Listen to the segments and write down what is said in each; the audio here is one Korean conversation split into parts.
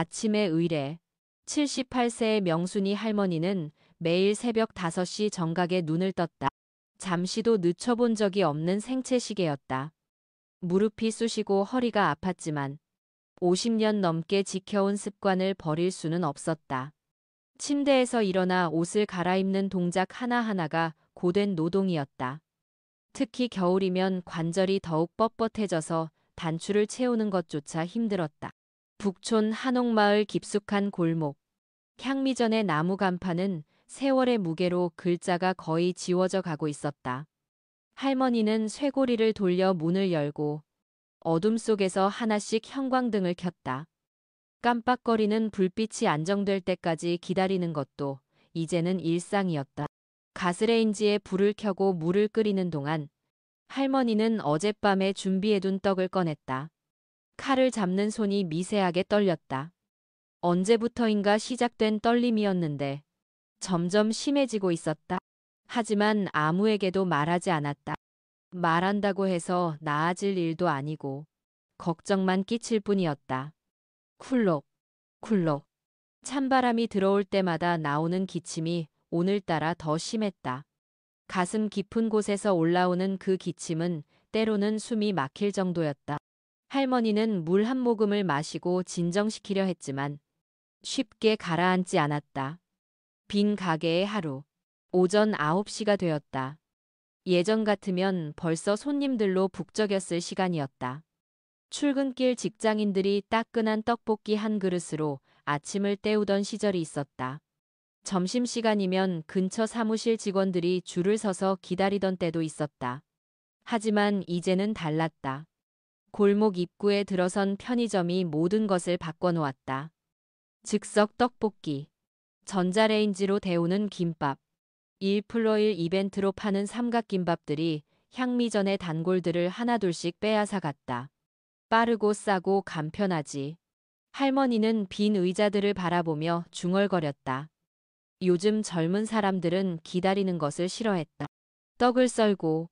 아침의 의례. 78세의 명순이 할머니는 매일 새벽 5시 정각에 눈을 떴다. 잠시도 늦춰본 적이 없는 생체시계였다. 무릎이 쑤시고 허리가 아팠지만 50년 넘게 지켜온 습관을 버릴 수는 없었다. 침대에서 일어나 옷을 갈아입는 동작 하나하나가 고된 노동이었다. 특히 겨울이면 관절이 더욱 뻣뻣해져서 단추를 채우는 것조차 힘들었다. 북촌 한옥마을 깊숙한 골목. 향미전의 나무 간판은 세월의 무게로 글자가 거의 지워져 가고 있었다. 할머니는 쇠고리를 돌려 문을 열고 어둠 속에서 하나씩 형광등을 켰다. 깜빡거리는 불빛이 안정될 때까지 기다리는 것도 이제는 일상이었다. 가스레인지에 불을 켜고 물을 끓이는 동안 할머니는 어젯밤에 준비해둔 떡을 꺼냈다. 칼을 잡는 손이 미세하게 떨렸다. 언제부터인가 시작된 떨림이었는데 점점 심해지고 있었다. 하지만 아무에게도 말하지 않았다. 말한다고 해서 나아질 일도 아니고 걱정만 끼칠 뿐이었다. 쿨록, 쿨록. 찬바람이 들어올 때마다 나오는 기침이 오늘따라 더 심했다. 가슴 깊은 곳에서 올라오는 그 기침은 때로는 숨이 막힐 정도였다. 할머니는 물 한 모금을 마시고 진정시키려 했지만 쉽게 가라앉지 않았다. 빈 가게의 하루. 오전 9시가 되었다. 예전 같으면 벌써 손님들로 북적였을 시간이었다. 출근길 직장인들이 따끈한 떡볶이 한 그릇으로 아침을 때우던 시절이 있었다. 점심시간이면 근처 사무실 직원들이 줄을 서서 기다리던 때도 있었다. 하지만 이제는 달랐다. 골목 입구에 들어선 편의점이 모든 것을 바꿔놓았다. 즉석 떡볶이, 전자레인지로 데우는 김밥, 1+1 이벤트로 파는 삼각김밥들이 향미전의 단골들을 하나둘씩 빼앗아 갔다. 빠르고 싸고 간편하지. 할머니는 빈 의자들을 바라보며 중얼거렸다. 요즘 젊은 사람들은 기다리는 것을 싫어했다. 떡을 썰고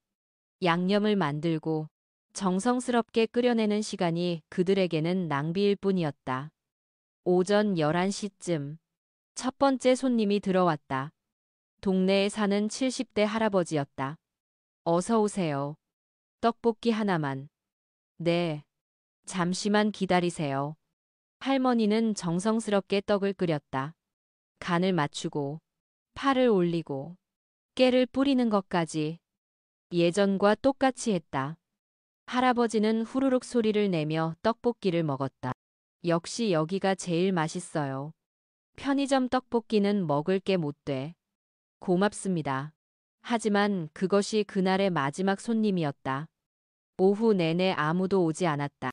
양념을 만들고 정성스럽게 끓여내는 시간이 그들에게는 낭비일 뿐이었다. 오전 11시쯤 첫 번째 손님이 들어왔다. 동네에 사는 70대 할아버지였다. 어서 오세요. 떡볶이 하나만. 네. 잠시만 기다리세요. 할머니는 정성스럽게 떡을 끓였다. 간을 맞추고 파를 올리고 깨를 뿌리는 것까지 예전과 똑같이 했다. 할아버지는 후루룩 소리를 내며 떡볶이를 먹었다. 역시 여기가 제일 맛있어요. 편의점 떡볶이는 먹을 게 못 돼. 고맙습니다. 하지만 그것이 그날의 마지막 손님이었다. 오후 내내 아무도 오지 않았다.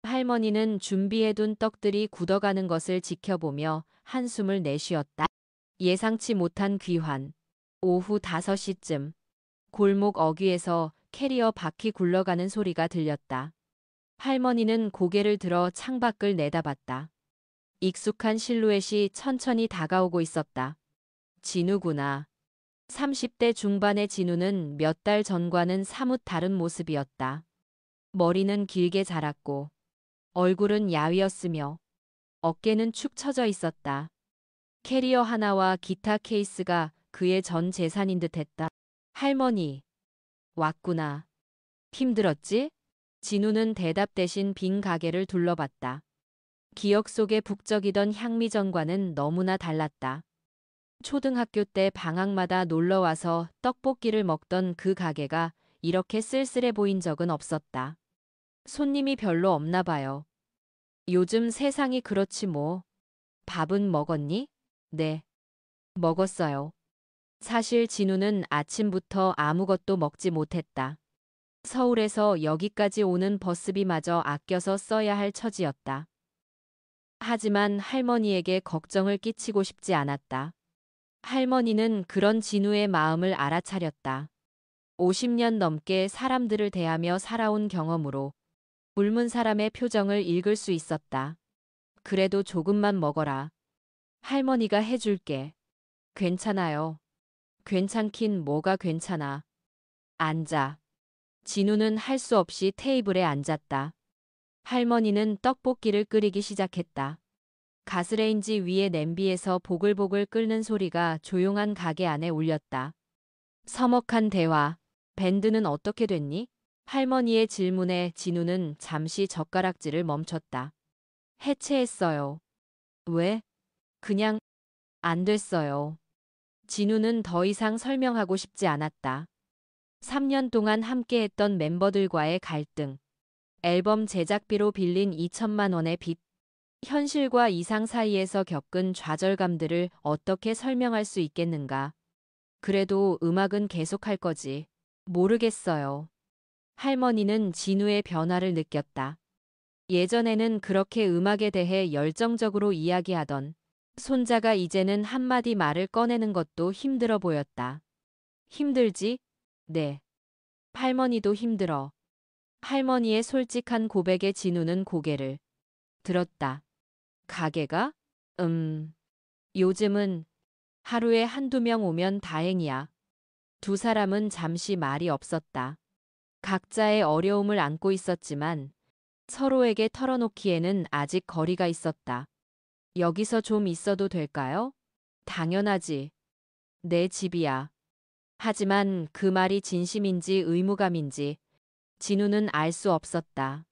할머니는 준비해둔 떡들이 굳어가는 것을 지켜보며 한숨을 내쉬었다. 예상치 못한 귀환. 오후 5시쯤 골목 어귀에서 캐리어 바퀴 굴러가는 소리가 들렸다. 할머니는 고개를 들어 창밖을 내다봤다. 익숙한 실루엣이 천천히 다가오고 있었다. 진우구나. 30대 중반의 진우는 몇 달 전과는 사뭇 다른 모습이었다. 머리는 길게 자랐고 얼굴은 야위었으며 어깨는 축 처져 있었다. 캐리어 하나와 기타 케이스가 그의 전 재산인 듯했다. 할머니, 왔구나. 힘들었지? 진우는 대답 대신 빈 가게를 둘러봤다. 기억 속에 북적이던 향미전과는 너무나 달랐다. 초등학교 때 방학마다 놀러와서 떡볶이를 먹던 그 가게가 이렇게 쓸쓸해 보인 적은 없었다. 손님이 별로 없나 봐요. 요즘 세상이 그렇지 뭐. 밥은 먹었니? 네. 먹었어요. 사실 진우는 아침부터 아무것도 먹지 못했다. 서울에서 여기까지 오는 버스비마저 아껴서 써야 할 처지였다. 하지만 할머니에게 걱정을 끼치고 싶지 않았다. 할머니는 그런 진우의 마음을 알아차렸다. 50년 넘게 사람들을 대하며 살아온 경험으로 굶은 사람의 표정을 읽을 수 있었다. 그래도 조금만 먹어라. 할머니가 해줄게. 괜찮아요. 괜찮긴 뭐가 괜찮아. 앉아. 진우는 할 수 없이 테이블에 앉았다. 할머니는 떡볶이를 끓이기 시작했다. 가스레인지 위에 냄비에서 보글보글 끓는 소리가 조용한 가게 안에 울렸다. 서먹한 대화. 밴드는 어떻게 됐니? 할머니의 질문에 진우는 잠시 젓가락질을 멈췄다. 해체했어요. 왜? 그냥 안 됐어요. 진우는 더 이상 설명하고 싶지 않았다. 3년 동안 함께했던 멤버들과의 갈등, 앨범 제작비로 빌린 2천만 원의 빚, 현실과 이상 사이에서 겪은 좌절감들을 어떻게 설명할 수 있겠는가. 그래도 음악은 계속할 거지. 모르겠어요. 할머니는 진우의 변화를 느꼈다. 예전에는 그렇게 음악에 대해 열정적으로 이야기하던 손자가 이제는 한마디 말을 꺼내는 것도 힘들어 보였다. 힘들지? 네. 할머니도 힘들어. 할머니의 솔직한 고백에 진우는 고개를 들었다. 가게가? 요즘은 하루에 한두 명 오면 다행이야. 두 사람은 잠시 말이 없었다. 각자의 어려움을 안고 있었지만 서로에게 털어놓기에는 아직 거리가 있었다. 여기서 좀 있어도 될까요? 당연하지. 내 집이야. 하지만 그 말이 진심인지 의무감인지 진우는 알 수 없었다.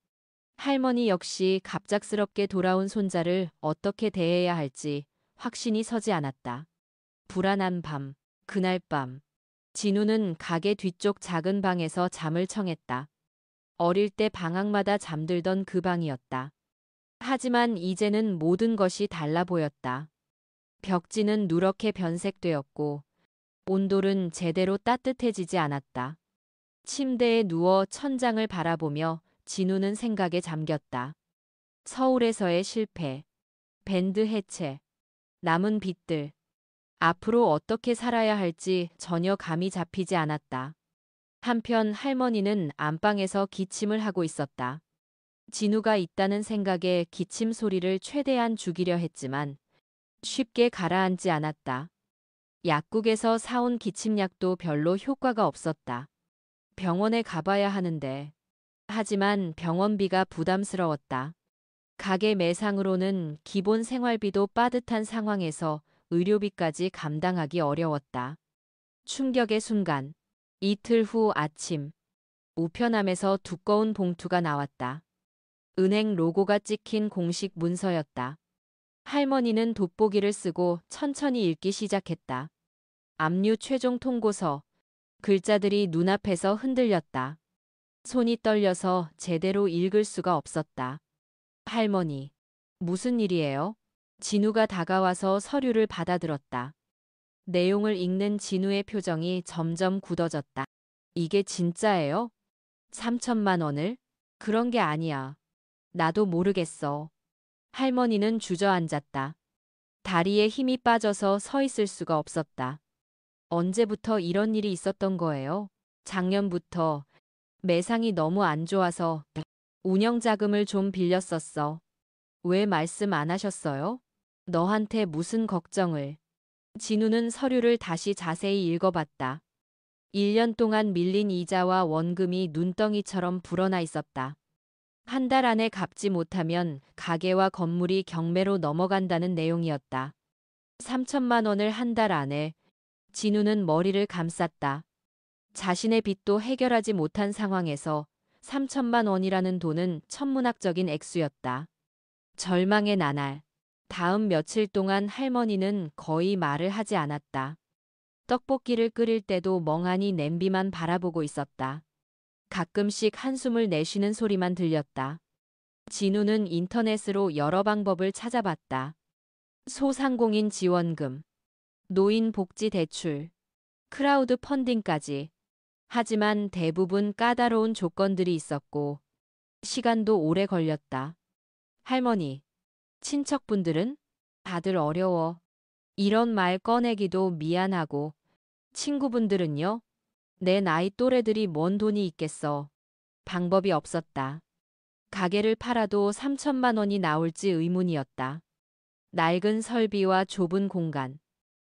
할머니 역시 갑작스럽게 돌아온 손자를 어떻게 대해야 할지 확신이 서지 않았다. 불안한 밤, 그날 밤. 진우는 가게 뒤쪽 작은 방에서 잠을 청했다. 어릴 때 방학마다 잠들던 그 방이었다. 하지만 이제는 모든 것이 달라 보였다. 벽지는 누렇게 변색되었고 온돌은 제대로 따뜻해지지 않았다. 침대에 누워 천장을 바라보며 진우는 생각에 잠겼다. 서울에서의 실패, 밴드 해체, 남은 빚들, 앞으로 어떻게 살아야 할지 전혀 감이 잡히지 않았다. 한편 할머니는 안방에서 기침을 하고 있었다. 진우가 있다는 생각에 기침 소리를 최대한 죽이려 했지만 쉽게 가라앉지 않았다. 약국에서 사온 기침약도 별로 효과가 없었다. 병원에 가봐야 하는데. 하지만 병원비가 부담스러웠다. 가게 매상으로는 기본 생활비도 빠듯한 상황에서 의료비까지 감당하기 어려웠다. 충격의 순간. 이틀 후 아침. 우편함에서 두꺼운 봉투가 나왔다. 은행 로고가 찍힌 공식 문서였다. 할머니는 돋보기를 쓰고 천천히 읽기 시작했다. 압류 최종 통고서. 글자들이 눈앞에서 흔들렸다. 손이 떨려서 제대로 읽을 수가 없었다. 할머니, 무슨 일이에요? 진우가 다가와서 서류를 받아들었다. 내용을 읽는 진우의 표정이 점점 굳어졌다. 이게 진짜예요? 3천만 원을? 그런 게 아니야. 나도 모르겠어. 할머니는 주저앉았다. 다리에 힘이 빠져서 서 있을 수가 없었다. 언제부터 이런 일이 있었던 거예요? 작년부터. 매상이 너무 안 좋아서 운영 자금을 좀 빌렸었어. 왜 말씀 안 하셨어요? 너한테 무슨 걱정을. 진우는 서류를 다시 자세히 읽어봤다. 1년 동안 밀린 이자와 원금이 눈덩이처럼 불어나 있었다. 한 달 안에 갚지 못하면 가게와 건물이 경매로 넘어간다는 내용이었다. 3천만 원을 한 달 안에. 진우는 머리를 감쌌다. 자신의 빚도 해결하지 못한 상황에서 3천만 원이라는 돈은 천문학적인 액수였다. 절망의 나날. 다음 며칠 동안 할머니는 거의 말을 하지 않았다. 떡볶이를 끓일 때도 멍하니 냄비만 바라보고 있었다. 가끔씩 한숨을 내쉬는 소리만 들렸다. 진우는 인터넷으로 여러 방법을 찾아봤다. 소상공인 지원금, 노인 복지 대출, 크라우드 펀딩까지. 하지만 대부분 까다로운 조건들이 있었고 시간도 오래 걸렸다. 할머니, 친척분들은 다들 어려워. 이런 말 꺼내기도 미안하고. 친구분들은요? 내 나이 또래들이 뭔 돈이 있겠어. 방법이 없었다. 가게를 팔아도 3천만 원이 나올지 의문이었다. 낡은 설비와 좁은 공간.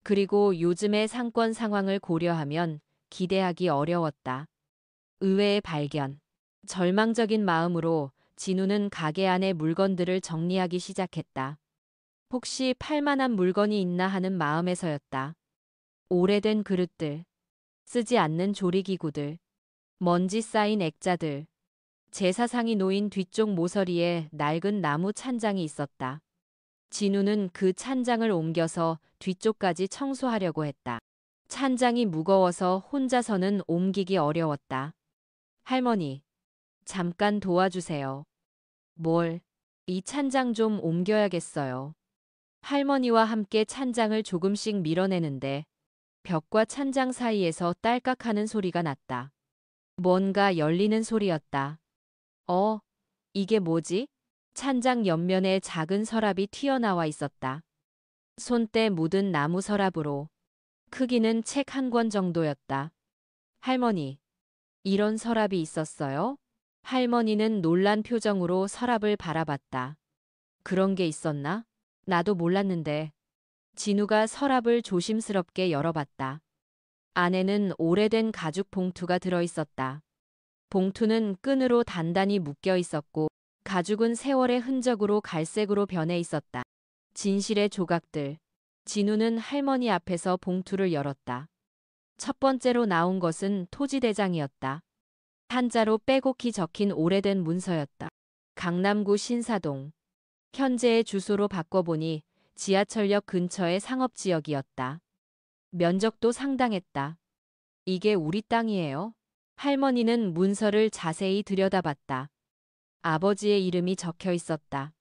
그리고 요즘의 상권 상황을 고려하면 기대하기 어려웠다. 의외의 발견. 절망적인 마음으로 진우는 가게 안의 물건들을 정리하기 시작했다. 혹시 팔만한 물건이 있나 하는 마음에서였다. 오래된 그릇들, 쓰지 않는 조리기구들, 먼지 쌓인 액자들, 제사상이 놓인 뒤쪽 모서리에 낡은 나무 찬장이 있었다. 진우는 그 찬장을 옮겨서 뒤쪽까지 청소하려고 했다. 찬장이 무거워서 혼자서는 옮기기 어려웠다. 할머니, 잠깐 도와주세요. 뭘? 이 찬장 좀 옮겨야겠어요. 할머니와 함께 찬장을 조금씩 밀어내는데 벽과 찬장 사이에서 딸깍하는 소리가 났다. 뭔가 열리는 소리였다. 이게 뭐지? 찬장 옆면에 작은 서랍이 튀어나와 있었다. 손때 묻은 나무 서랍으로. 크기는 책 한 권 정도였다. 할머니, 이런 서랍이 있었어요? 할머니는 놀란 표정으로 서랍을 바라봤다. 그런 게 있었나? 나도 몰랐는데. 진우가 서랍을 조심스럽게 열어봤다. 안에는 오래된 가죽 봉투가 들어있었다. 봉투는 끈으로 단단히 묶여 있었고 가죽은 세월의 흔적으로 갈색으로 변해 있었다. 진실의 조각들. 진우는 할머니 앞에서 봉투를 열었다. 첫 번째로 나온 것은 토지대장이었다. 한자로 빼곡히 적힌 오래된 문서였다. 강남구 신사동. 현재의 주소로 바꿔보니 지하철역 근처의 상업지역이었다. 면적도 상당했다. 이게 우리 땅이에요? 할머니는 문서를 자세히 들여다봤다. 아버지의 이름이 적혀 있었다.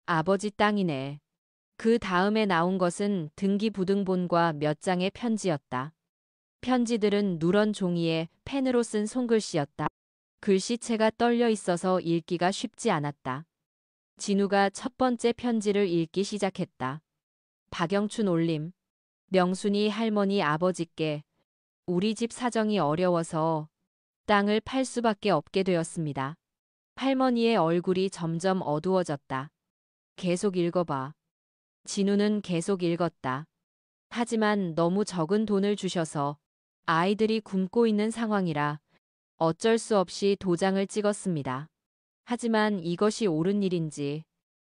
아버지 땅이네. 그 다음에 나온 것은 등기부등본과 몇 장의 편지였다. 편지들은 누런 종이에 펜으로 쓴 손글씨였다. 글씨체가 떨려 있어서 읽기가 쉽지 않았다. 진우가 첫 번째 편지를 읽기 시작했다. 박영춘 올림. 명순이 할머니 아버지께 우리 집 사정이 어려워서 땅을 팔 수밖에 없게 되었습니다. 할머니의 얼굴이 점점 어두워졌다. 계속 읽어봐. 진우는 계속 읽었다. 하지만 너무 적은 돈을 주셔서 아이들이 굶고 있는 상황이라 어쩔 수 없이 도장을 찍었습니다. 하지만 이것이 옳은 일인지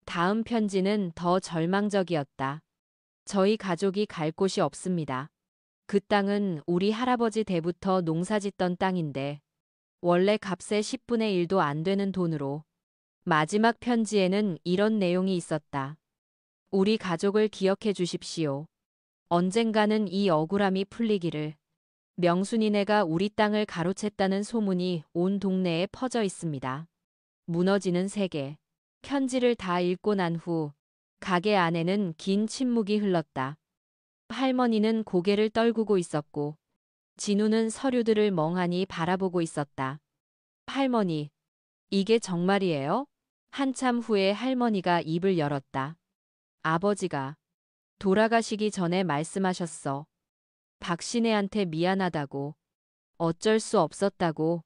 다음 편지는 더 절망적이었다. 저희 가족이 갈 곳이 없습니다. 그 땅은 우리 할아버지 때부터 농사짓던 땅인데 원래 값의 10분의 1도 안 되는 돈으로. 마지막 편지에는 이런 내용이 있었다. 우리 가족을 기억해 주십시오. 언젠가는 이 억울함이 풀리기를. 명순이네가 우리 땅을 가로챘다는 소문이 온 동네에 퍼져 있습니다. 무너지는 세계. 편지를 다 읽고 난 후 가게 안에는 긴 침묵이 흘렀다. 할머니는 고개를 떨구고 있었고 진우는 서류들을 멍하니 바라보고 있었다. 할머니, 이게 정말이에요? 한참 후에 할머니가 입을 열었다. 아버지가 돌아가시기 전에 말씀하셨어. 박신혜한테 미안하다고. 어쩔 수 없었다고.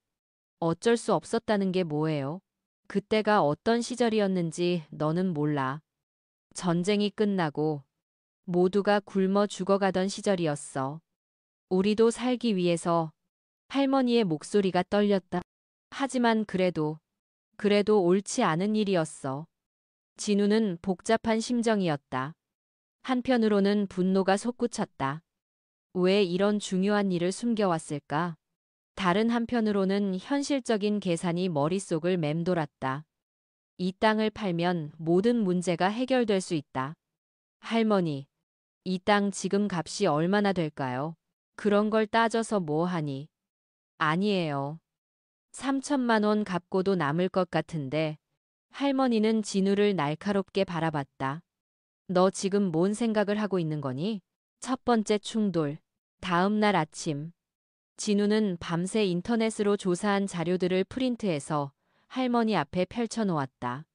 어쩔 수 없었다는 게 뭐예요? 그때가 어떤 시절이었는지 너는 몰라. 전쟁이 끝나고 모두가 굶어 죽어가던 시절이었어. 우리도 살기 위해서. 할머니의 목소리가 떨렸다. 하지만 그래도 옳지 않은 일이었어. 진우는 복잡한 심정이었다. 한편으로는 분노가 솟구쳤다. 왜 이런 중요한 일을 숨겨왔을까? 다른 한편으로는 현실적인 계산이 머릿속을 맴돌았다. 이 땅을 팔면 모든 문제가 해결될 수 있다. 할머니, 이 땅 지금 값이 얼마나 될까요? 그런 걸 따져서 뭐 하니? 아니에요. 3천만 원 갚고도 남을 것 같은데. 할머니는 진우를 날카롭게 바라봤다. 너 지금 뭔 생각을 하고 있는 거니? 첫 번째 충돌. 다음 날 아침. 진우는 밤새 인터넷으로 조사한 자료들을 프린트해서 할머니 앞에 펼쳐놓았다.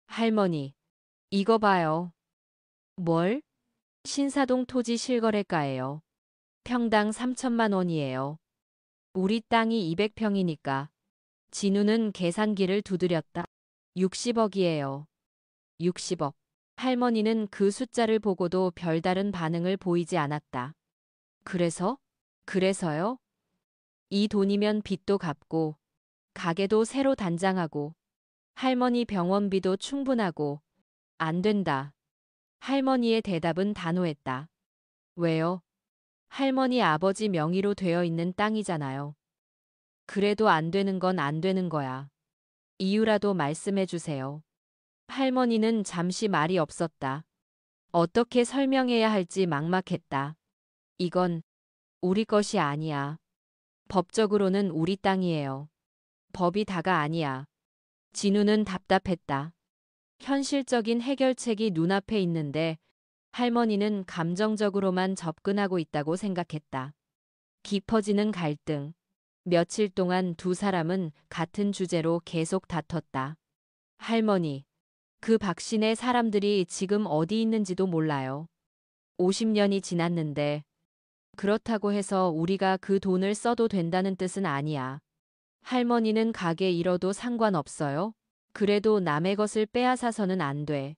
할머니, 이거 봐요. 뭘? 신사동 토지 실거래가예요. 평당 3천만 원이에요. 우리 땅이 200평이니까. 진우는 계산기를 두드렸다. 60억이에요. 60억. 할머니는 그 숫자를 보고도 별다른 반응을 보이지 않았다. 그래서요? 이 돈이면 빚도 갚고, 가게도 새로 단장하고, 할머니 병원비도 충분하고, 안 된다. 할머니의 대답은 단호했다. 왜요? 할머니 아버지 명의로 되어 있는 땅이잖아요. 그래도 안 되는 건 안 되는 거야. 이유라도 말씀해 주세요. 할머니는 잠시 말이 없었다. 어떻게 설명해야 할지 막막했다. 이건 우리 것이 아니야. 법적으로는 우리 땅이에요. 법이 다가 아니야. 진우는 답답했다. 현실적인 해결책이 눈앞에 있는데 할머니는 감정적으로만 접근하고 있다고 생각했다. 깊어지는 갈등. 며칠 동안 두 사람은 같은 주제로 계속 다퉜다. 할머니, 그 박신의 사람들이 지금 어디 있는지도 몰라요. 50년이 지났는데 그렇다고 해서 우리가 그 돈을 써도 된다는 뜻은 아니야. 할머니는 가게 잃어도 상관없어요. 그래도 남의 것을 빼앗아서는 안 돼.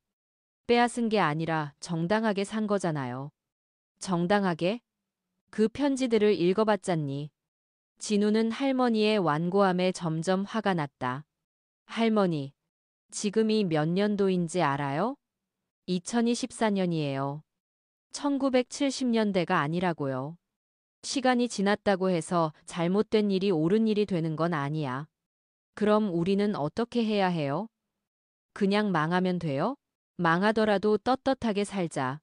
빼앗은 게 아니라 정당하게 산 거잖아요. 정당하게? 그 편지들을 읽어봤잖니. 진우는 할머니의 완고함에 점점 화가 났다. 할머니, 지금이 몇 년도인지 알아요? 2024년이에요. 1970년대가 아니라고요. 시간이 지났다고 해서 잘못된 일이 옳은 일이 되는 건 아니야. 그럼 우리는 어떻게 해야 해요? 그냥 망하면 돼요? 망하더라도 떳떳하게 살자.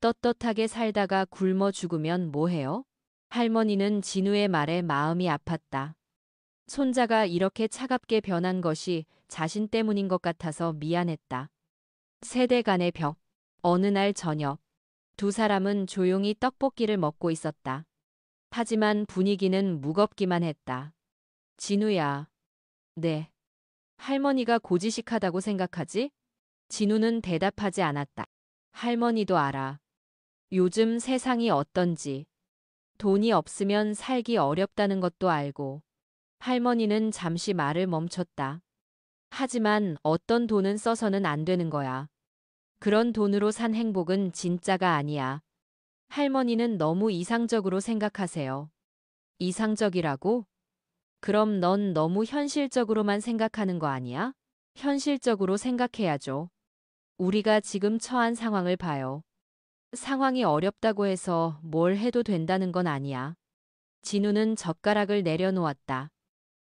떳떳하게 살다가 굶어 죽으면 뭐해요? 할머니는 진우의 말에 마음이 아팠다. 손자가 이렇게 차갑게 변한 것이 자신 때문인 것 같아서 미안했다. 세대 간의 벽. 어느 날 저녁, 두 사람은 조용히 떡볶이를 먹고 있었다. 하지만 분위기는 무겁기만 했다. 진우야. 네. 할머니가 고지식하다고 생각하지? 진우는 대답하지 않았다. 할머니도 알아. 요즘 세상이 어떤지. 돈이 없으면 살기 어렵다는 것도 알고. 할머니는 잠시 말을 멈췄다. 하지만 어떤 돈은 써서는 안 되는 거야. 그런 돈으로 산 행복은 진짜가 아니야. 할머니는 너무 이상적으로 생각하세요. 이상적이라고? 그럼 넌 너무 현실적으로만 생각하는 거 아니야? 현실적으로 생각해야죠. 우리가 지금 처한 상황을 봐요. 상황이 어렵다고 해서 뭘 해도 된다는 건 아니야. 진우는 젓가락을 내려놓았다.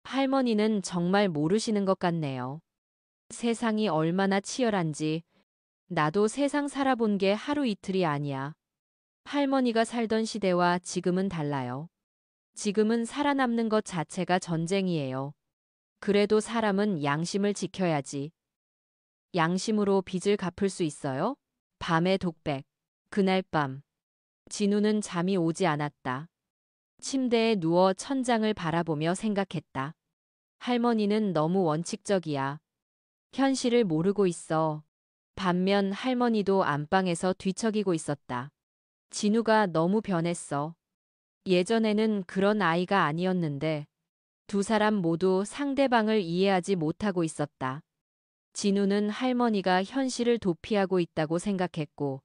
할머니는 정말 모르시는 것 같네요. 세상이 얼마나 치열한지 나도 세상 살아본 게 하루 이틀이 아니야. 할머니가 살던 시대와 지금은 달라요. 지금은 살아남는 것 자체가 전쟁이에요. 그래도 사람은 양심을 지켜야지. 양심으로 빚을 갚을 수 있어요? 밤의 독백. 그날 밤. 진우는 잠이 오지 않았다. 침대에 누워 천장을 바라보며 생각했다. 할머니는 너무 원칙적이야. 현실을 모르고 있어. 반면 할머니도 안방에서 뒤척이고 있었다. 진우가 너무 변했어. 예전에는 그런 아이가 아니었는데 두 사람 모두 상대방을 이해하지 못하고 있었다. 진우는 할머니가 현실을 도피하고 있다고 생각했고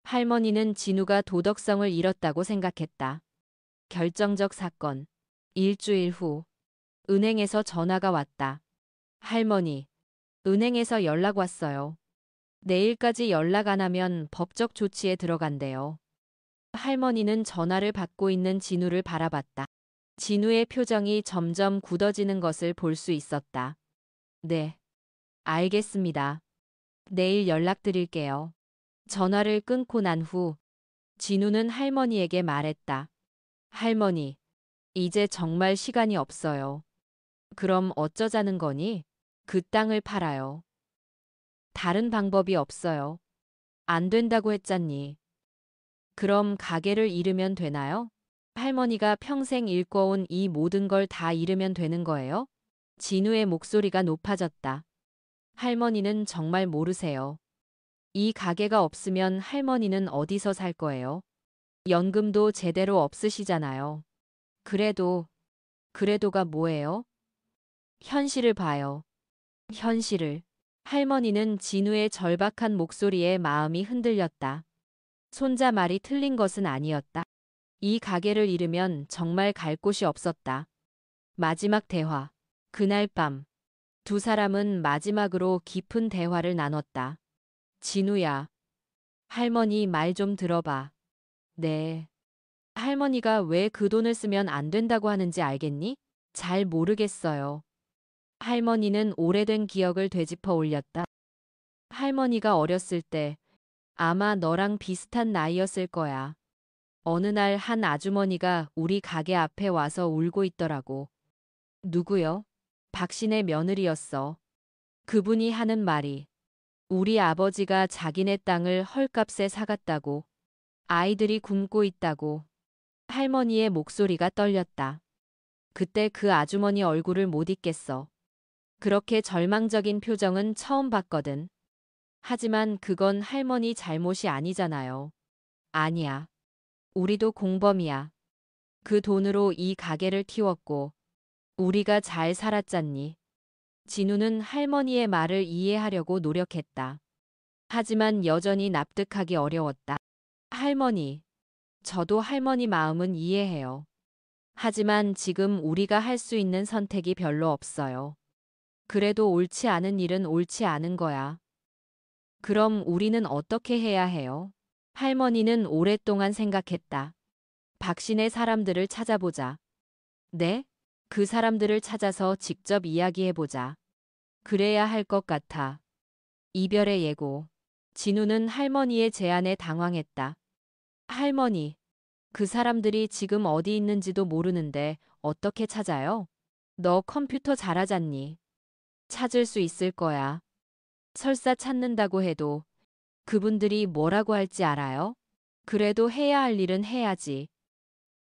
할머니는 진우가 도덕성을 잃었다고 생각했다. 결정적 사건. 일주일 후 은행에서 전화가 왔다. 할머니, 은행에서 연락 왔어요. 내일까지 연락 안 하면 법적 조치에 들어간대요. 할머니는 전화를 받고 있는 진우를 바라봤다. 진우의 표정이 점점 굳어지는 것을 볼 수 있었다. 네, 알겠습니다. 내일 연락드릴게요. 전화를 끊고 난 후 진우는 할머니에게 말했다. 할머니, 이제 정말 시간이 없어요. 그럼 어쩌자는 거니? 그 땅을 팔아요. 다른 방법이 없어요. 안 된다고 했잖니. 그럼 가게를 잃으면 되나요? 할머니가 평생 일궈온 이 모든 걸 다 잃으면 되는 거예요? 진우의 목소리가 높아졌다. 할머니는 정말 모르세요. 이 가게가 없으면 할머니는 어디서 살 거예요? 연금도 제대로 없으시잖아요. 그래도가 뭐예요? 현실을 봐요. 현실을. 할머니는 진우의 절박한 목소리에 마음이 흔들렸다. 손자 말이 틀린 것은 아니었다. 이 가게를 잃으면 정말 갈 곳이 없었다. 마지막 대화. 그날 밤 두 사람은 마지막으로 깊은 대화를 나눴다. 진우야, 할머니 말 좀 들어봐. 네. 할머니가 왜 그 돈을 쓰면 안 된다고 하는지 알겠니? 잘 모르겠어요. 할머니는 오래된 기억을 되짚어 올렸다. 할머니가 어렸을 때 아마 너랑 비슷한 나이였을 거야. 어느 날 한 아주머니가 우리 가게 앞에 와서 울고 있더라고. 누구요? 박신의 며느리였어. 그분이 하는 말이 우리 아버지가 자기네 땅을 헐값에 사갔다고. 아이들이 굶고 있다고. 할머니의 목소리가 떨렸다. 그때 그 아주머니 얼굴을 못 잊겠어. 그렇게 절망적인 표정은 처음 봤거든. 하지만 그건 할머니 잘못이 아니잖아요. 아니야. 우리도 공범이야. 그 돈으로 이 가게를 키웠고 우리가 잘 살았잖니. 진우는 할머니의 말을 이해하려고 노력했다. 하지만 여전히 납득하기 어려웠다. 할머니, 저도 할머니 마음은 이해해요. 하지만 지금 우리가 할 수 있는 선택이 별로 없어요. 그래도 옳지 않은 일은 옳지 않은 거야. 그럼 우리는 어떻게 해야 해요? 할머니는 오랫동안 생각했다. 박신의 사람들을 찾아보자. 네? 그 사람들을 찾아서 직접 이야기해보자. 그래야 할 것 같아. 이별의 예고. 진우는 할머니의 제안에 당황했다. 할머니, 그 사람들이 지금 어디 있는지도 모르는데 어떻게 찾아요? 너 컴퓨터 잘하잖니. 찾을 수 있을 거야. 설사 찾는다고 해도 그분들이 뭐라고 할지 알아요? 그래도 해야 할 일은 해야지.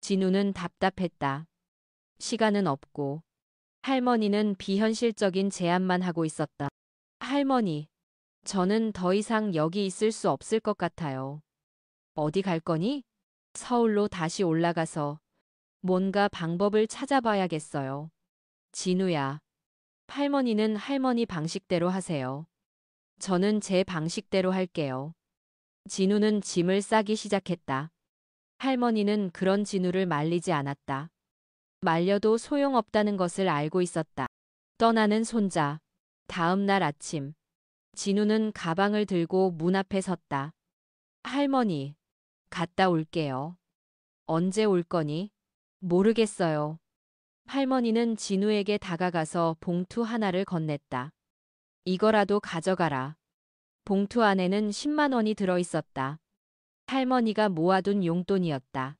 진우는 답답했다. 시간은 없고 할머니는 비현실적인 제안만 하고 있었다. 할머니, 저는 더 이상 여기 있을 수 없을 것 같아요. 어디 갈 거니? 서울로 다시 올라가서 뭔가 방법을 찾아봐야겠어요. 진우야, 할머니는 할머니 방식대로 하세요. 저는 제 방식대로 할게요. 진우는 짐을 싸기 시작했다. 할머니는 그런 진우를 말리지 않았다. 말려도 소용없다는 것을 알고 있었다. 떠나는 손자. 다음 날 아침. 진우는 가방을 들고 문 앞에 섰다. 할머니, 갔다 올게요. 언제 올 거니? 모르겠어요. 할머니는 진우에게 다가가서 봉투 하나를 건넸다. 이거라도 가져가라. 봉투 안에는 10만 원이 들어 있었다. 할머니가 모아둔 용돈이었다.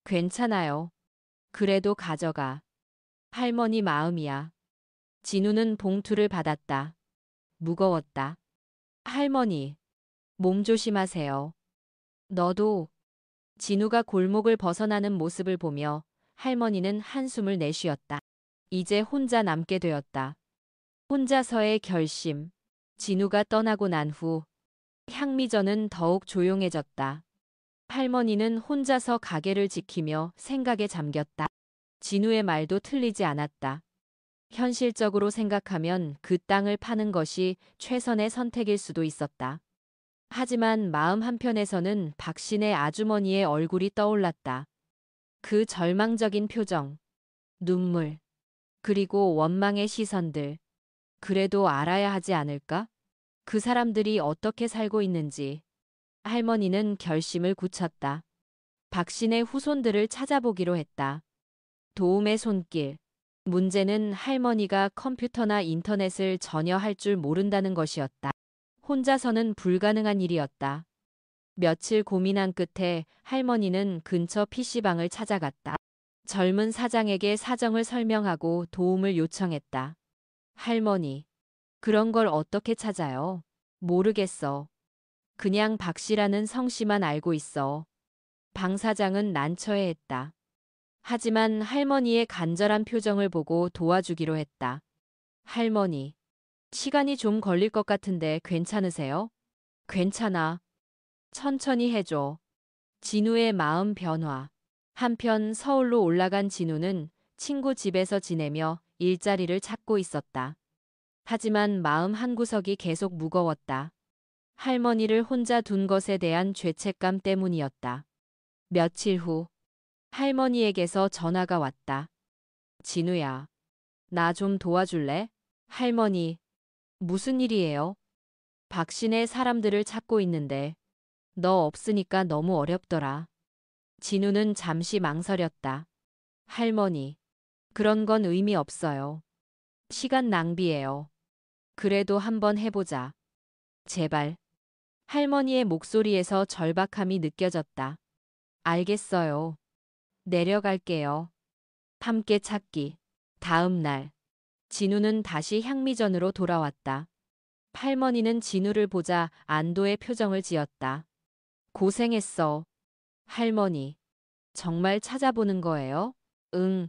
괜찮아요. 그래도 가져가. 할머니 마음이야. 진우는 봉투를 받았다. 무거웠다. 할머니, 몸 조심하세요. 너도. 진우가 골목을 벗어나는 모습을 보며 할머니는 한숨을 내쉬었다. 이제 혼자 남게 되었다. 혼자서의 결심. 진우가 떠나고 난 후 향미전은 더욱 조용해졌다. 할머니는 혼자서 가게를 지키며 생각에 잠겼다. 진우의 말도 틀리지 않았다. 현실적으로 생각하면 그 땅을 파는 것이 최선의 선택일 수도 있었다. 하지만 마음 한편에서는 박신의 아주머니의 얼굴이 떠올랐다. 그 절망적인 표정, 눈물, 그리고 원망의 시선들. 그래도 알아야 하지 않을까? 그 사람들이 어떻게 살고 있는지. 할머니는 결심을 굳혔다. 박신의 후손들을 찾아보기로 했다. 도움의 손길. 문제는 할머니가 컴퓨터나 인터넷을 전혀 할 줄 모른다는 것이었다. 혼자서는 불가능한 일이었다. 며칠 고민한 끝에 할머니는 근처 PC방을 찾아갔다. 젊은 사장에게 사정을 설명하고 도움을 요청했다. 할머니, 그런 걸 어떻게 찾아요? 모르겠어. 그냥 박씨라는 성씨만 알고 있어. 방 사장은 난처해했다. 하지만 할머니의 간절한 표정을 보고 도와주기로 했다. 할머니, 시간이 좀 걸릴 것 같은데 괜찮으세요? 괜찮아. 천천히 해줘. 진우의 마음 변화. 한편 서울로 올라간 진우는 친구 집에서 지내며 일자리를 찾고 있었다. 하지만 마음 한구석이 계속 무거웠다. 할머니를 혼자 둔 것에 대한 죄책감 때문이었다. 며칠 후 할머니에게서 전화가 왔다. 진우야, 나 좀 도와줄래? 할머니, 무슨 일이에요? 박신의 사람들을 찾고 있는데 너 없으니까 너무 어렵더라. 진우는 잠시 망설였다. 할머니, 그런 건 의미 없어요. 시간 낭비예요. 그래도 한번 해보자. 제발. 할머니의 목소리에서 절박함이 느껴졌다. 알겠어요. 내려갈게요. 함께 찾기. 다음 날. 진우는 다시 향미전으로 돌아왔다. 할머니는 진우를 보자 안도의 표정을 지었다. 고생했어. 할머니. 정말 찾아보는 거예요? 응.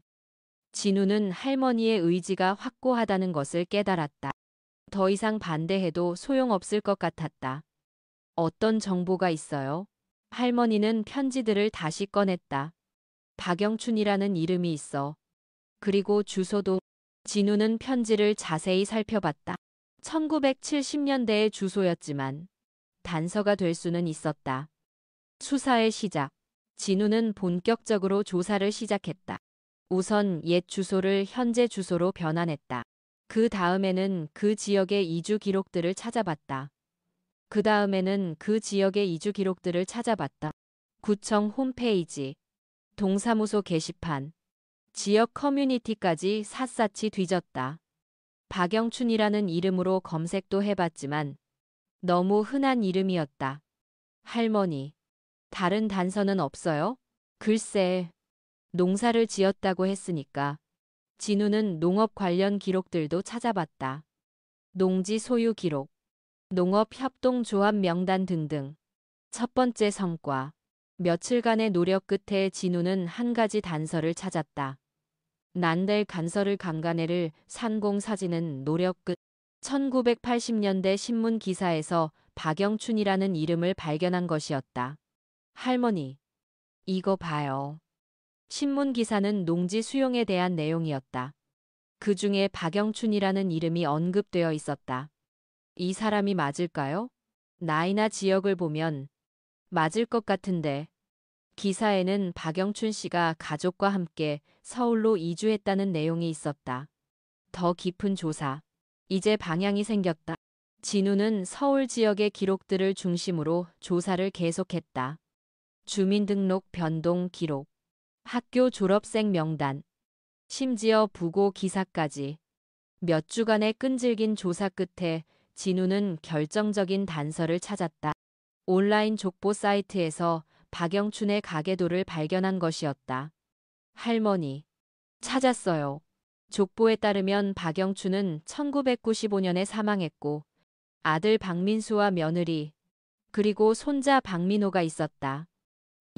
진우는 할머니의 의지가 확고하다는 것을 깨달았다. 더 이상 반대해도 소용없을 것 같았다. 어떤 정보가 있어요? 할머니는 편지들을 다시 꺼냈다. 박영춘이라는 이름이 있어. 그리고 주소도. 진우는 편지를 자세히 살펴봤다. 1970년대의 주소였지만 단서가 될 수는 있었다. 수사의 시작. 진우는 본격적으로 조사를 시작했다. 우선 옛 주소를 현재 주소로 변환했다. 그 다음에는 그 지역의 이주 기록들을 찾아봤다. 그 다음에는 그 지역의 이주 기록들을 찾아봤다. 구청 홈페이지, 동사무소 게시판, 지역 커뮤니티까지 샅샅이 뒤졌다. 박영춘이라는 이름으로 검색도 해봤지만 너무 흔한 이름이었다. 할머니, 다른 단서는 없어요? 글쎄, 농사를 지었다고 했으니까. 진우는 농업 관련 기록들도 찾아봤다. 농지 소유 기록, 농업협동조합 명단 등등. 첫 번째 성과. 며칠간의 노력 끝에 진우는 한 가지 단서를 찾았다. 난델 간서를 강간해를 산공 사진은 노력 끝. 1980년대 신문 기사에서 박영춘이라는 이름을 발견한 것이었다. 할머니, 이거 봐요. 신문 기사는 농지 수용에 대한 내용이었다. 그 중에 박영춘이라는 이름이 언급되어 있었다. 이 사람이 맞을까요? 나이나 지역을 보면 맞을 것 같은데. 기사에는 박영춘 씨가 가족과 함께 서울로 이주했다는 내용이 있었다. 더 깊은 조사. 이제 방향이 생겼다. 진우는 서울 지역의 기록들을 중심으로 조사를 계속했다. 주민등록 변동 기록, 학교 졸업생 명단, 심지어 부고 기사까지. 몇 주간의 끈질긴 조사 끝에 진우는 결정적인 단서를 찾았다. 온라인 족보 사이트에서 박영춘의 가계도를 발견한 것이었다. 할머니, 찾았어요. 족보에 따르면 박영춘은 1995년에 사망했고 아들 박민수와 며느리, 그리고 손자 박민호가 있었다.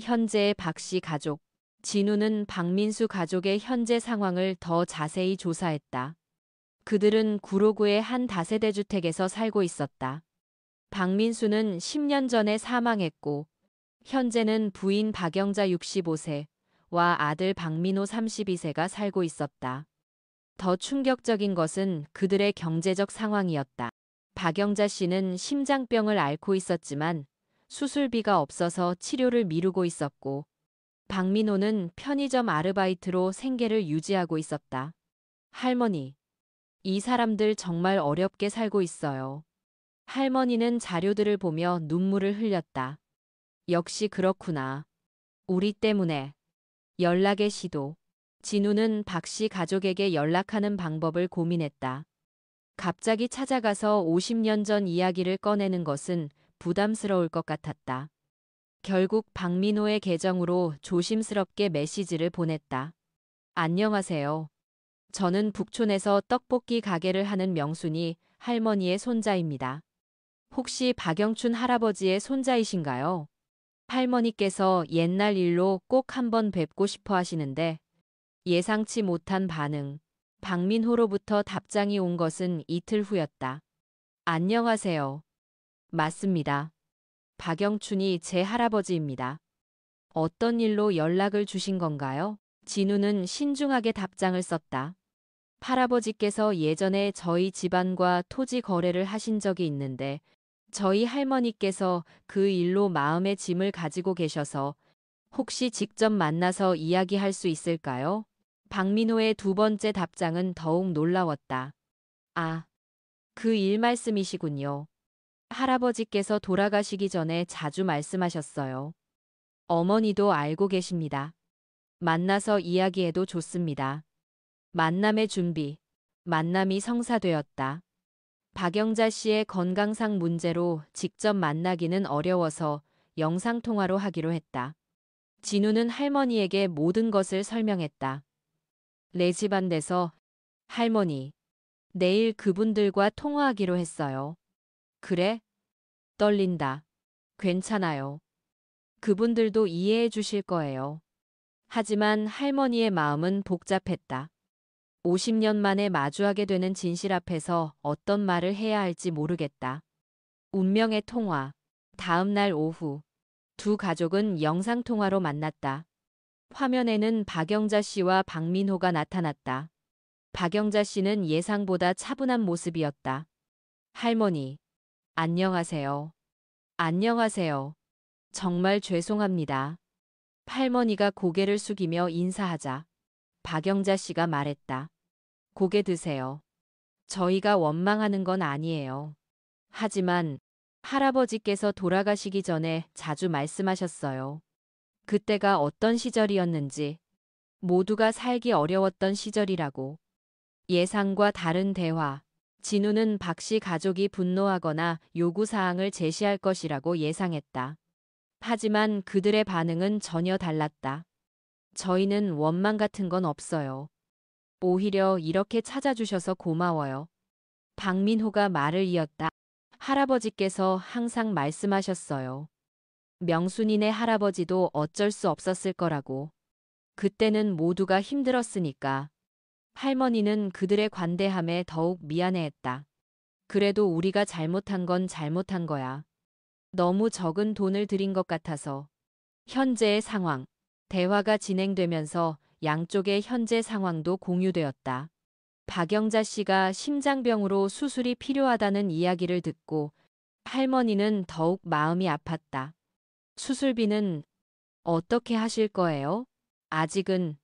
현재의 박씨 가족. 진우는 박민수 가족의 현재 상황을 더 자세히 조사했다. 그들은 구로구의 한 다세대 주택에서 살고 있었다. 박민수는 10년 전에 사망했고 현재는 부인 박영자 65세와 아들 박민호 32세가 살고 있었다. 더 충격적인 것은 그들의 경제적 상황이었다. 박영자 씨는 심장병을 앓고 있었지만 수술비가 없어서 치료를 미루고 있었고 박민호는 편의점 아르바이트로 생계를 유지하고 있었다. 할머니, 이 사람들 정말 어렵게 살고 있어요. 할머니는 자료들을 보며 눈물을 흘렸다. 역시 그렇구나. 우리 때문에. 연락의 시도. 진우는 박씨 가족에게 연락하는 방법을 고민했다. 갑자기 찾아가서 50년 전 이야기를 꺼내는 것은 부담스러울 것 같았다. 결국 박민호의 계정으로 조심스럽게 메시지를 보냈다. 안녕하세요. 저는 북촌에서 떡볶이 가게를 하는 명순이 할머니의 손자입니다. 혹시 박영춘 할아버지의 손자이신가요? 할머니께서 옛날 일로 꼭 한번 뵙고 싶어 하시는데 예상치 못한 반응. 박민호로부터 답장이 온 것은 이틀 후였다. 안녕하세요. 맞습니다. 박영춘이 제 할아버지입니다. 어떤 일로 연락을 주신 건가요? 진우는 신중하게 답장을 썼다. 할아버지께서 예전에 저희 집안과 토지 거래를 하신 적이 있는데 저희 할머니께서 그 일로 마음의 짐을 가지고 계셔서 혹시 직접 만나서 이야기할 수 있을까요? 박민호의 두 번째 답장은 더욱 놀라웠다. 아, 그 일 말씀이시군요. 할아버지께서 돌아가시기 전에 자주 말씀하셨어요. 어머니도 알고 계십니다. 만나서 이야기해도 좋습니다. 만남의 준비. 만남이 성사되었다. 박영자 씨의 건강상 문제로 직접 만나기는 어려워서 영상통화로 하기로 했다. 진우는 할머니에게 모든 것을 설명했다. 레지반데서 할머니, 내일 그분들과 통화하기로 했어요. 그래? 떨린다. 괜찮아요. 그분들도 이해해 주실 거예요. 하지만 할머니의 마음은 복잡했다. 50년 만에 마주하게 되는 진실 앞에서 어떤 말을 해야 할지 모르겠다. 운명의 통화. 다음 날 오후. 두 가족은 영상통화로 만났다. 화면에는 박영자 씨와 박민호가 나타났다. 박영자 씨는 예상보다 차분한 모습이었다. 할머니, 안녕하세요. 안녕하세요. 정말 죄송합니다. 할머니가 고개를 숙이며 인사하자 박영자 씨가 말했다. 고개 드세요. 저희가 원망하는 건 아니에요. 하지만 할아버지께서 돌아가시기 전에 자주 말씀하셨어요. 그때가 어떤 시절이었는지, 모두가 살기 어려웠던 시절이라고. 예상과 다른 대화. 진우는 박 씨 가족이 분노하거나 요구사항을 제시할 것이라고 예상했다. 하지만 그들의 반응은 전혀 달랐다. 저희는 원망 같은 건 없어요. 오히려 이렇게 찾아주셔서 고마워요. 박민호가 말을 이었다. 할아버지께서 항상 말씀하셨어요. 명순이네 할아버지도 어쩔 수 없었을 거라고. 그때는 모두가 힘들었으니까. 할머니는 그들의 관대함에 더욱 미안해했다. 그래도 우리가 잘못한 건 잘못한 거야. 너무 적은 돈을 들인 것 같아서. 현재의 상황. 대화가 진행되면서 양쪽의 현재 상황도 공유되었다. 박영자 씨가 심장병으로 수술이 필요하다는 이야기를 듣고 할머니는 더욱 마음이 아팠다. 수술비는 어떻게 하실 거예요? 아직은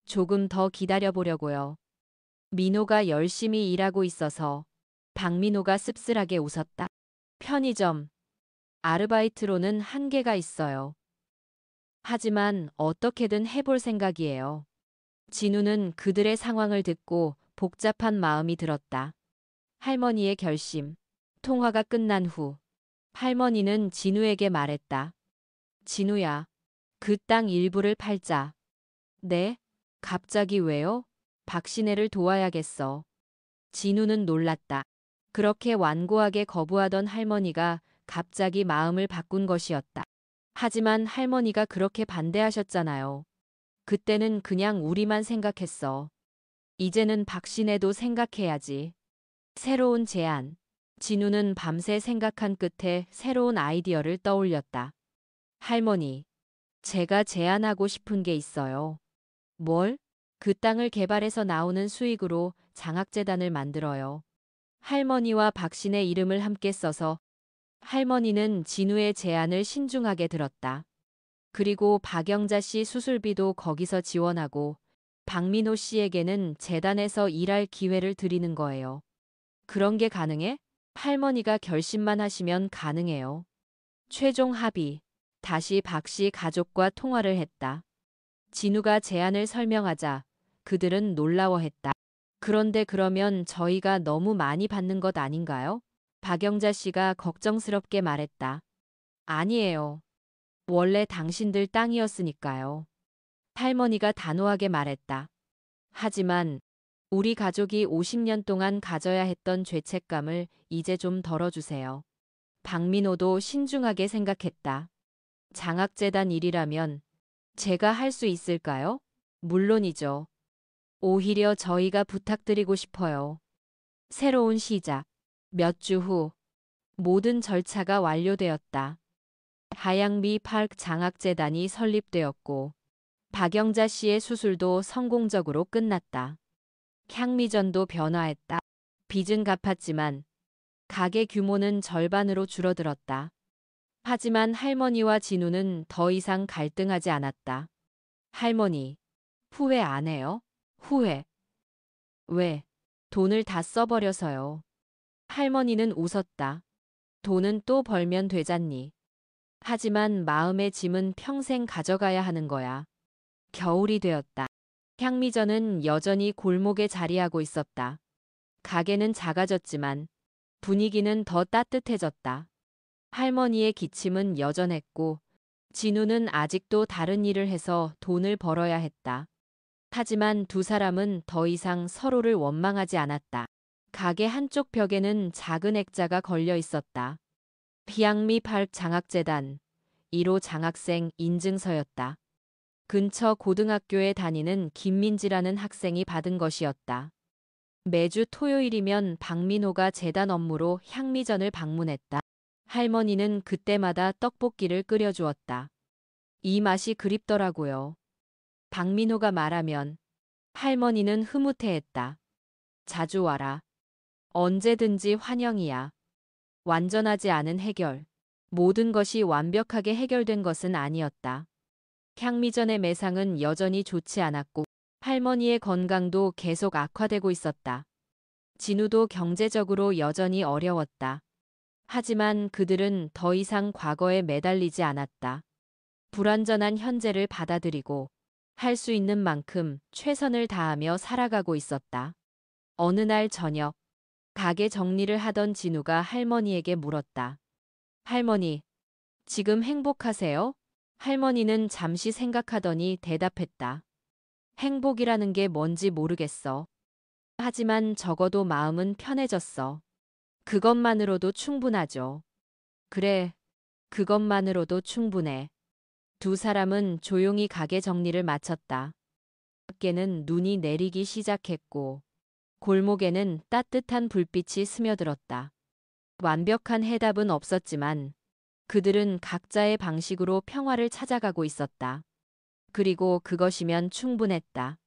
조금 더 기다려 보려고요. 민호가 열심히 일하고 있어서. 박민호가 씁쓸하게 웃었다. 편의점. 아르바이트로는 한계가 있어요. 하지만 어떻게든 해볼 생각이에요. 진우는 그들의 상황을 듣고 복잡한 마음이 들었다. 할머니의 결심. 통화가 끝난 후 할머니는 진우에게 말했다. 진우야, 그 땅 일부를 팔자. 네? 갑자기 왜요? 박신혜를 도와야겠어. 진우는 놀랐다. 그렇게 완고하게 거부하던 할머니가 갑자기 마음을 바꾼 것이었다. 하지만 할머니가 그렇게 반대하셨잖아요. 그때는 그냥 우리만 생각했어. 이제는 박신혜도 생각해야지. 새로운 제안. 진우는 밤새 생각한 끝에 새로운 아이디어를 떠올렸다. 할머니, 제가 제안하고 싶은 게 있어요. 뭘? 그 땅을 개발해서 나오는 수익으로 장학재단을 만들어요. 할머니와 박신의 이름을 함께 써서. 할머니는 진우의 제안을 신중하게 들었다. 그리고 박영자 씨 수술비도 거기서 지원하고 박민호 씨에게는 재단에서 일할 기회를 드리는 거예요. 그런 게 가능해? 할머니가 결심만 하시면 가능해요. 최종 합의. 다시 박 씨 가족과 통화를 했다. 진우가 제안을 설명하자 그들은 놀라워했다. 그런데 그러면 저희가 너무 많이 받는 것 아닌가요? 박영자 씨가 걱정스럽게 말했다. 아니에요. 원래 당신들 땅이었으니까요. 할머니가 단호하게 말했다. 하지만 우리 가족이 50년 동안 가져야 했던 죄책감을 이제 좀 덜어주세요. 박민호도 신중하게 생각했다. 장학재단 일이라면 제가 할 수 있을까요? 물론이죠. 오히려 저희가 부탁드리고 싶어요. 새로운 시작. 몇 주 후 모든 절차가 완료되었다. 하양미 파크 장학재단이 설립되었고 박영자 씨의 수술도 성공적으로 끝났다. 향미전도 변화했다. 빚은 갚았지만 가게 규모는 절반으로 줄어들었다. 하지만 할머니와 진우는 더 이상 갈등하지 않았다. 할머니, 후회 안 해요? 후회. 왜? 돈을 다 써버려서요. 할머니는 웃었다. 돈은 또 벌면 되잖니. 하지만 마음의 짐은 평생 가져가야 하는 거야. 겨울이 되었다. 향미전은 여전히 골목에 자리하고 있었다. 가게는 작아졌지만 분위기는 더 따뜻해졌다. 할머니의 기침은 여전했고 진우는 아직도 다른 일을 해서 돈을 벌어야 했다. 하지만 두 사람은 더 이상 서로를 원망하지 않았다. 가게 한쪽 벽에는 작은 액자가 걸려 있었다. 비양미 발장학재단 1호 장학생 인증서였다. 근처 고등학교에 다니는 김민지라는 학생이 받은 것이었다. 매주 토요일이면 박민호가 재단 업무로 향미전을 방문했다. 할머니는 그때마다 떡볶이를 끓여주었다. 이 맛이 그립더라고요. 박민호가 말하면 할머니는 흐뭇해했다. 자주 와라. 언제든지 환영이야. 완전하지 않은 해결. 모든 것이 완벽하게 해결된 것은 아니었다. 향미전의 매상은 여전히 좋지 않았고 할머니의 건강도 계속 악화되고 있었다. 진우도 경제적으로 여전히 어려웠다. 하지만 그들은 더 이상 과거에 매달리지 않았다. 불완전한 현재를 받아들이고 할 수 있는 만큼 최선을 다하며 살아가고 있었다. 어느 날 저녁, 가게 정리를 하던 진우가 할머니에게 물었다. 할머니, 지금 행복하세요? 할머니는 잠시 생각하더니 대답했다. 행복이라는 게 뭔지 모르겠어. 하지만 적어도 마음은 편해졌어. 그것만으로도 충분하죠. 그래, 그것만으로도 충분해. 두 사람은 조용히 가게 정리를 마쳤다. 밖에는 눈이 내리기 시작했고 골목에는 따뜻한 불빛이 스며들었다. 완벽한 해답은 없었지만 그들은 각자의 방식으로 평화를 찾아가고 있었다. 그리고 그것이면 충분했다.